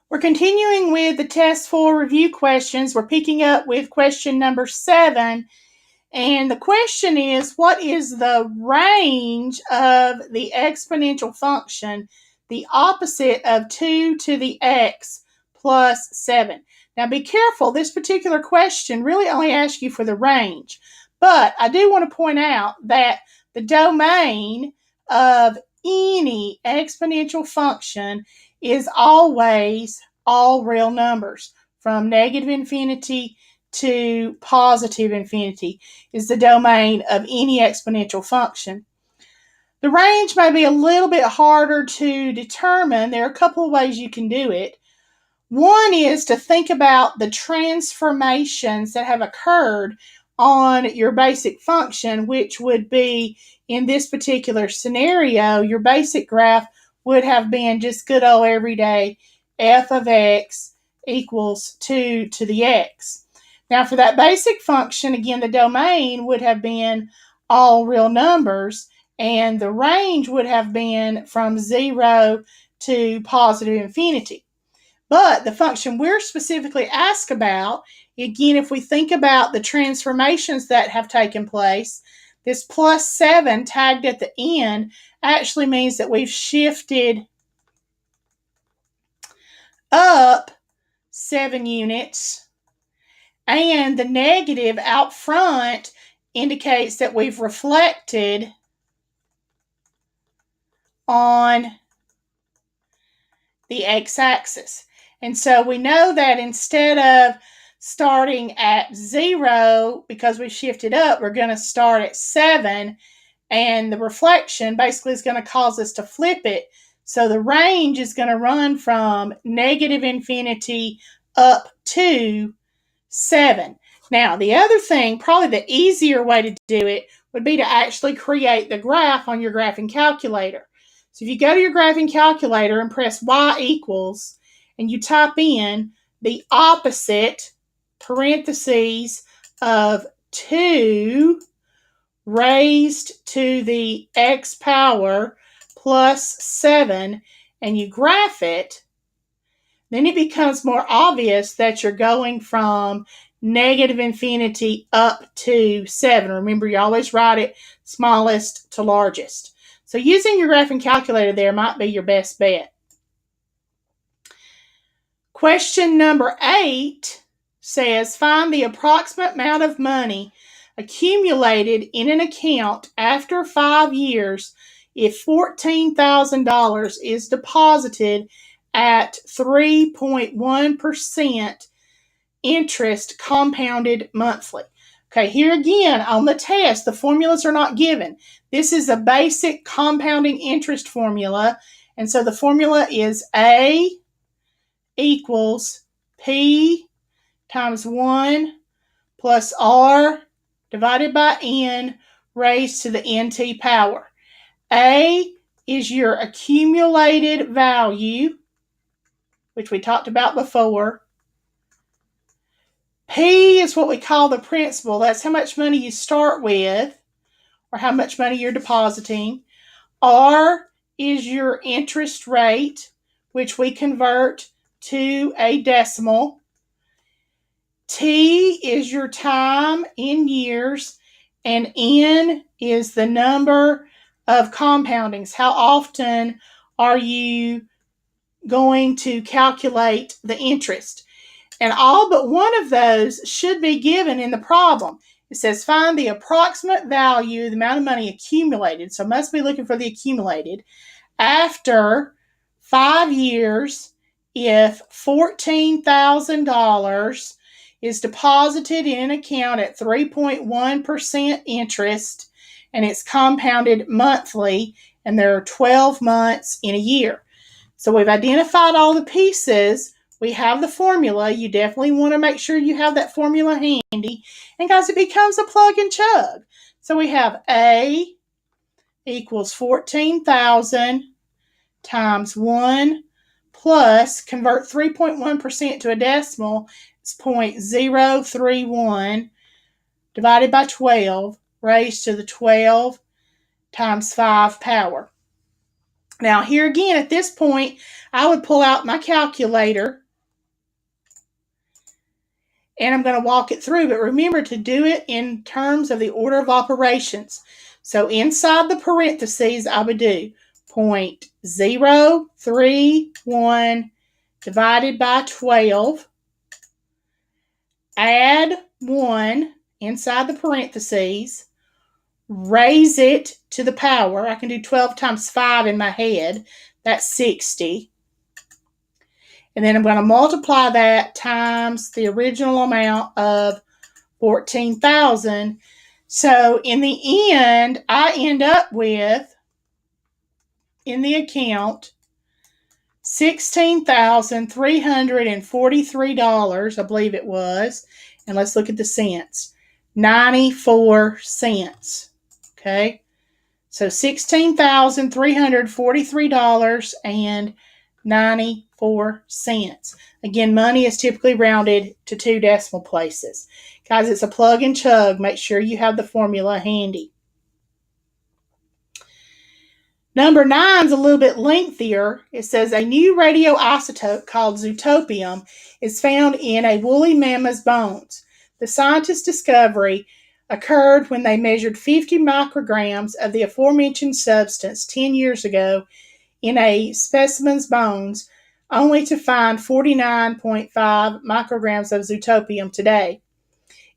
We're continuing with the test 4 review questions. We're picking up with question number 7. And the question is, what is the range of the exponential function, the opposite of 2 to the x plus 7? Now be careful, this particular question really only asks you for the range. But I do want to point out that the domain of any exponential function is always all real numbers, from negative infinity to positive infinity is the domain of any exponential function. The range may be a little bit harder to determine. There are a couple of ways you can do it. One is to think about the transformations that have occurred on your basic function, which would be, in this particular scenario, your basic graph would have been just good old everyday f of x equals 2 to the x. Now for that basic function, again, the domain would have been all real numbers, and the range would have been from 0 to positive infinity. But the function we're specifically asked about, again, if we think about the transformations that have taken place, this plus 7 tagged at the end actually means that we've shifted up 7 units, and the negative out front indicates that we've reflected on the x-axis. And so we know that instead of starting at 0, because we shifted up, we're going to start at 7, and the reflection basically is going to cause us to flip it. So the range is going to run from negative infinity up to 7. Now, the other thing, probably the easier way to do it, would be to actually create the graph on your graphing calculator. So if you go to your graphing calculator and press y equals, and you type in the opposite parentheses of 2 raised to the x power plus 7, and you graph it, then it becomes more obvious that you're going from negative infinity up to 7. Remember, you always write it smallest to largest. So using your graphing calculator there might be your best bet. Question number 8 says, find the approximate amount of money accumulated in an account after 5 years if $14,000 is deposited at 3.1% interest compounded monthly. Okay, here again on the test, the formulas are not given. This is a basic compounding interest formula, and so the formula is A equals P times 1 plus R divided by N raised to the NT power. A is your accumulated value, which we talked about before. P is what we call the principal. That's how much money you start with, or how much money you're depositing. R is your interest rate, which we convert to a decimal. T is your time in years, and N is the number of compoundings. How often are you going to calculate the interest? And all but one of those should be given in the problem. It says find the approximate value, the amount of money accumulated, so must be looking for the accumulated, after 5 years if $14,000 is deposited in an account at 3.1% interest, and it's compounded monthly, and there are 12 months in a year. So we've identified all the pieces. We have the formula. You definitely want to make sure you have that formula handy. And guys, it becomes a plug and chug. So we have A equals 14,000 times 1 plus, convert 3.1% to a decimal, it's 0.031 divided by 12 raised to the 12 times 5 power. Now, here again, at this point, I would pull out my calculator and I'm going to walk it through. But remember to do it in terms of the order of operations. So inside the parentheses, I would do 0.031 divided by 12, add 1 inside the parentheses, raise it to the power. I can do 12 times 5 in my head. That's 60. And then I'm going to multiply that times the original amount of 14,000. So in the end, I end up with, in the account, $16,343, I believe it was. And let's look at the cents. 94 cents. Okay. So $16,343.94. Again, money is typically rounded to 2 decimal places. Guys, it's a plug and chug. Make sure you have the formula handy. Number 9 is a little bit lengthier. It says a new radioisotope called zootopium is found in a woolly mammoth's bones. The scientists' discovery occurred when they measured 50 micrograms of the aforementioned substance 10 years ago in a specimen's bones, only to find 49.5 micrograms of zootopium today.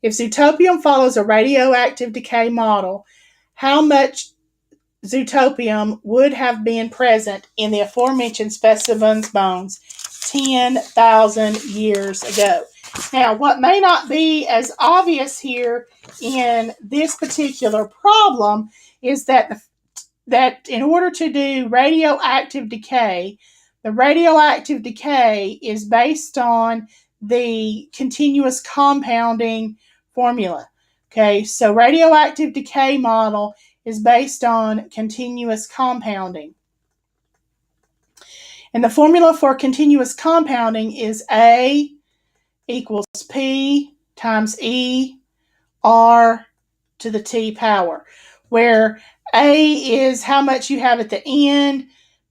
If zootopium follows a radioactive decay model, how much zootopium would have been present in the aforementioned specimen's bones 10,000 years ago? Now, what may not be as obvious here in this particular problem is that in order to do radioactive decay, the radioactive decay is based on the continuous compounding formula. Okay, so radioactive decay model is based on continuous compounding. And the formula for continuous compounding is A equals P times E R to the T power, where A is how much you have at the end,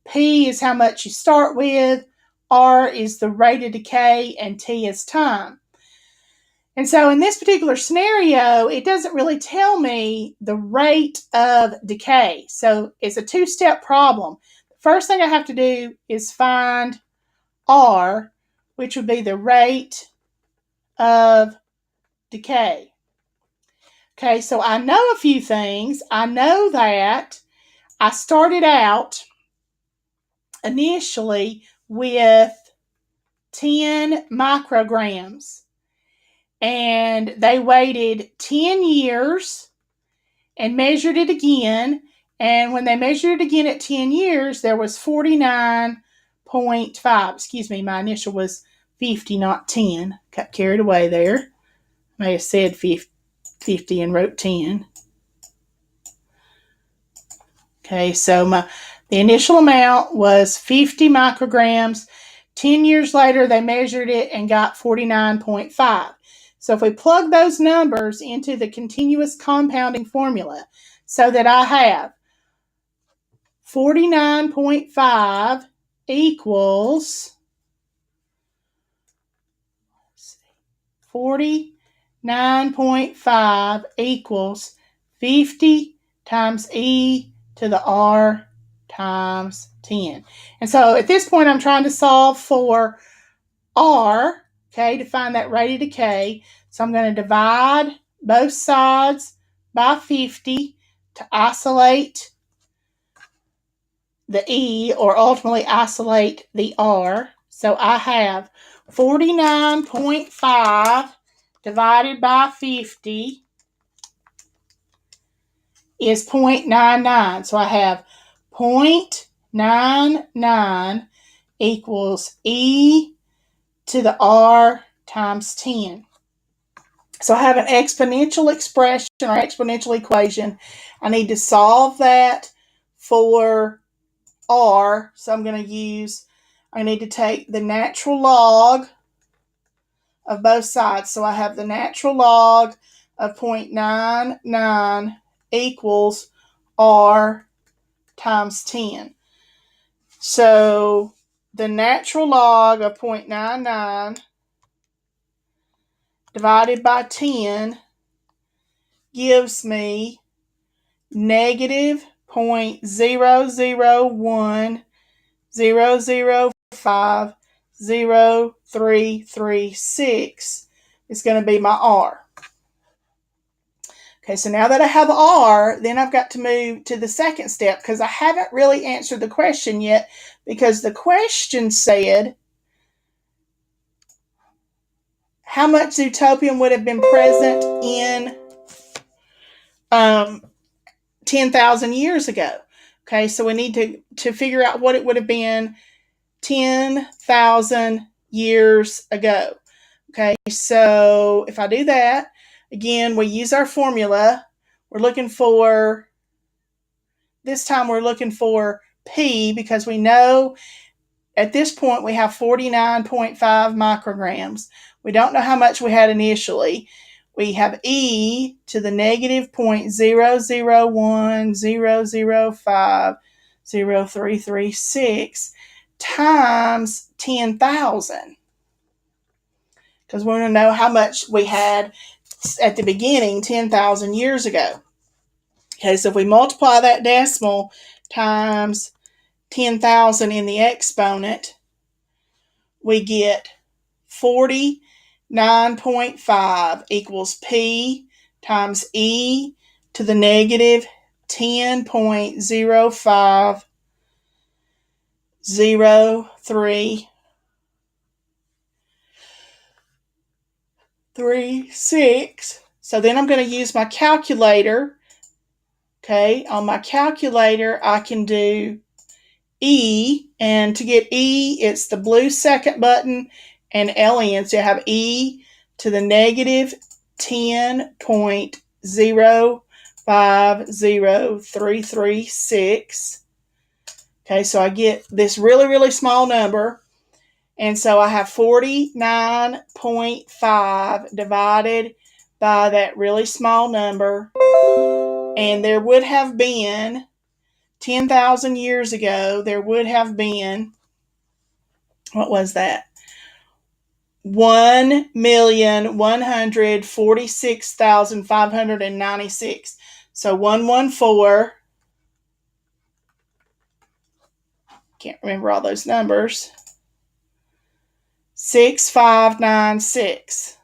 P is how much you start with, R is the rate of decay, and T is time. And so in this particular scenario, it doesn't really tell me the rate of decay. So it's a 2-step problem. The first thing I have to do is find R, which would be the rate of decay. Okay, so I know a few things. I know that I started out initially with 10 micrograms. And they waited 10 years and measured it again. And when they measured it again at 10 years, there was 49.5. Excuse me, my initial was 50, not 10. Got carried away there. May have said 50 and wrote 10. Okay, so the initial amount was 50 micrograms. 10 years later, they measured it and got 49.5. So if we plug those numbers into the continuous compounding formula, so that I have 49.5 equals 49.5 equals 50 times E to the R times 10. And so at this point, I'm trying to solve for R, okay, to find that rate of decay. So I'm going to divide both sides by 50 to isolate the E, or ultimately isolate the R. So I have 49.5 divided by 50 is 0.99. So I have 0.99 equals E to the R times 10. So I have an exponential expression or exponential equation. I need to solve that for R. So I need to take the natural log of both sides. So I have the natural log of 0.99 equals R times 10. So the natural log of 0.99 divided by 10 gives me negative 0.00100500336 is going to be my R. Okay, so now that I have R, then I've got to move to the second step because I haven't really answered the question yet, because the question said how much Zootopian would have been present in 10,000 years ago. Okay, so we need to figure out what it would have been 10,000 years ago. Okay, so if I do that, again, we use our formula. We're looking for, this time we're looking for P, because we know at this point we have 49.5 micrograms. We don't know how much we had initially. We have E to the negative 0.00100500336 times 10,000. Because we want to know how much we had at the beginning 10,000 years ago. Okay, so if we multiply that decimal times 10,000 in the exponent, we get 49.5 equals P times E to the negative 10.050336. So then I'm going to use my calculator. Okay, on my calculator, I can do E, and to get E, it's the blue second button and LN. So you have E to the negative 10.050336. Okay, so I get this really, really small number. And so I have 49.5 divided by that really small number. And there would have been 10,000 years ago, there would have been, what was that? 1,146,596. So 114, can't remember all those numbers, 6596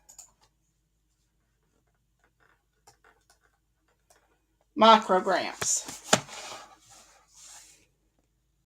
micrograms.